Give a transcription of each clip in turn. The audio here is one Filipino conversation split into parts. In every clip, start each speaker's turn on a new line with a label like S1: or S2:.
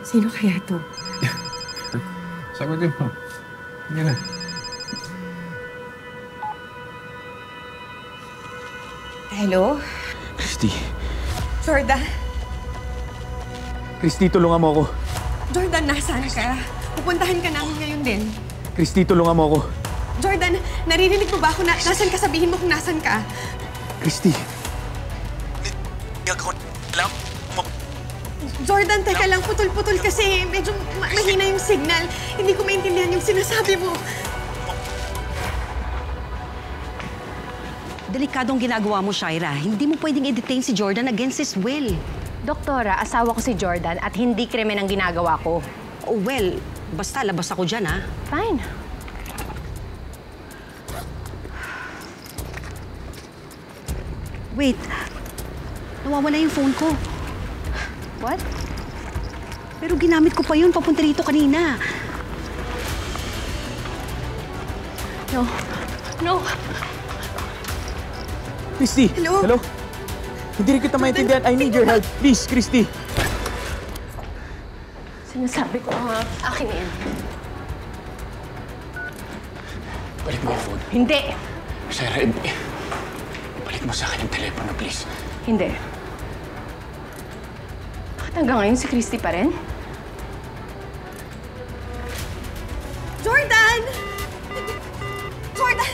S1: Sino kaya to?
S2: Sagutin mo. Hindi na.
S1: Hello?
S3: Christy.
S1: Jordan?
S3: Christy, tulungan mo ako.
S1: Jordan, nasaan ka? Pupuntahan ka namin ngayon din.
S3: Christy, tulungan mo ako.
S1: Jordan, naririnig mo ba ako na nasan ka? Sabihin mo kung nasan ka.
S3: Christy.
S1: Jordan, teka lang, putol-putol kasi medyo mahina yung signal. Hindi ko maintindihan yung sinasabi mo.
S4: Delikadong ginagawa mo, Shaira. Hindi mo pwedeng i-detain si Jordan against his will.
S5: Doktora, asawa ko si Jordan at hindi krimen ang ginagawa ko.
S4: Oh, well, basta labas ako dyan, ha?
S5: Fine.
S4: Wait. Nawawala yung phone ko.
S5: What?
S4: Pero ginamit ko pa yun papunta rito kanina.
S5: No. No.
S3: Christy!
S1: Hello?
S3: Hello? Hindi rin kita maintindihan. I need your help. Please, Christy.
S5: Sinasabi ko nga, akin na yan.
S3: Balik mo yung phone.
S5: Hindi.
S3: Shaira, balik mo sa akin yung telepono, please.
S5: Hindi. Bakit hanggang ngayon si Christy pa rin?
S1: Jordan! Jordan!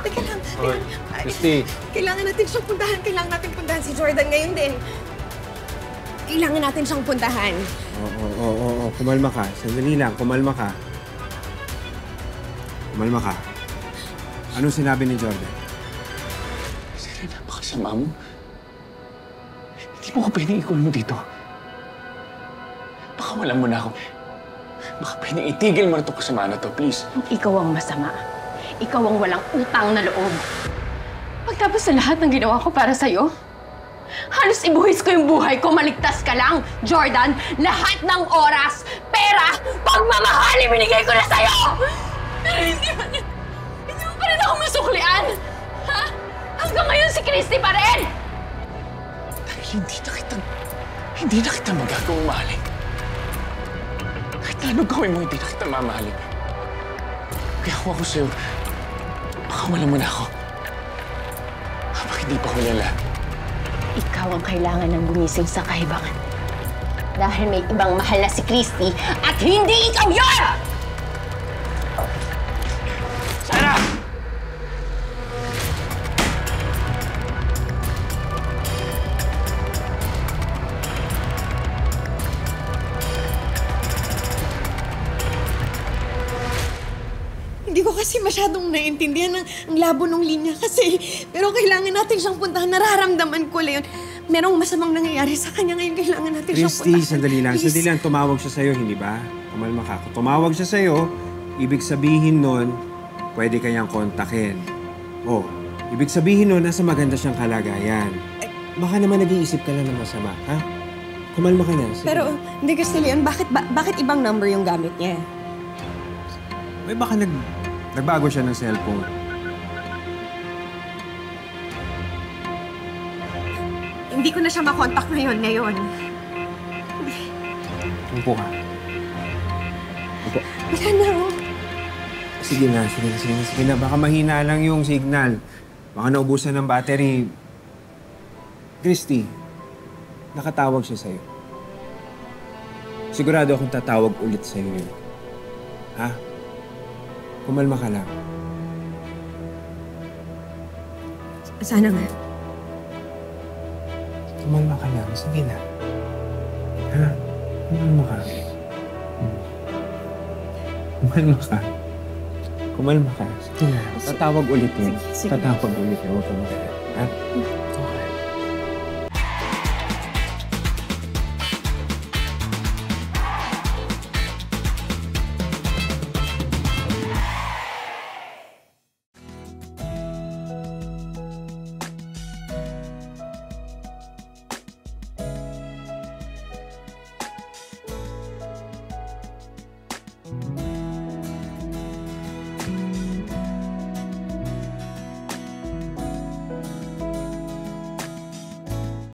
S1: Teka lang.
S2: Oy, Christy.
S1: Kailangan natin siyang puntahan. Kailangan natin puntahan si Jordan ngayon din. Kailangan natin siyang puntahan.
S2: Oo. Kumalma ka. Sandali lang. Kumalma ka. Kumalma ka. Anong sinabi ni Jordan?
S3: Sir, napakasama mo. Hindi mo ko pwedeng ikulong dito. Baka wala mo na ako. Baka pwedeng itigil mo na itong kasama na to, please.
S5: Ikaw ang masama. Ikaw ang walang utang na loob. Pagtapos sa lahat ng ginawa ko para sa'yo, halos ibuhis ko yung buhay ko, maligtas ka lang. Jordan, lahat ng oras, pera, pagmamahal, ibinigay ko na sa'yo! Pero hindi mo pa rin ako masuklian! Ha? Hanggang ngayon si Christy pa rin!
S3: Dahil hindi na kita magagawang mahalin. Kahit na anong gawin mo, hindi na kita mamahalin. Kaya kung ako sa'yo, baka wala mo na ako. Habang hindi pa huli lahat.
S5: Ikaw ang kailangan ng gumising sa kahibangan. Dahil may ibang mahal na si Christy at hindi ikaw yun!
S3: Shaira!
S1: Hindi ko kasi masyadong naiintindihan ang labo ng linya kasi. Pero kailangan natin siyang puntahan. Nararamdaman ko, Leon. Merong masamang nangyayari sa kanya ngayon. Kailangan natin siyang puntahan.
S2: Christy, sandali lang.
S1: Please.
S2: Sandali lang. Tumawag siya sa'yo, hindi ba? Kumalma ka. Kung tumawag siya sa'yo, ibig sabihin nun, pwede kayang kontakin. Oh, ibig sabihin nun, nasa maganda siyang kalagayan. Baka naman nag-iisip ka lang ng masama, ha? Kumalma ka na. Sige.
S1: Pero, hindi kasi, Leon, bakit ibang number yung gamit niya?
S2: May baka nagbago siya ng cellphone.
S1: Hindi ko na siya makontak ngayon.
S2: Upo ka. Upo.
S1: Wala na, oh.
S2: Sige na. Baka mahina lang yung signal. Baka naubusan ng battery. Christy, nakatawag siya sa'yo. Sigurado akong tatawag ulit sa'yo yun. Ha? Kumalma ka lang.
S1: Sana nga.
S2: Kumalma ka lang. Sige na. Ha? Kumalma ka. Kumalma ka. Sige na. Tatawag ulit yun.
S1: Sige.
S2: Tatawag ulit yun. Huwag ka mag-alala. Ha?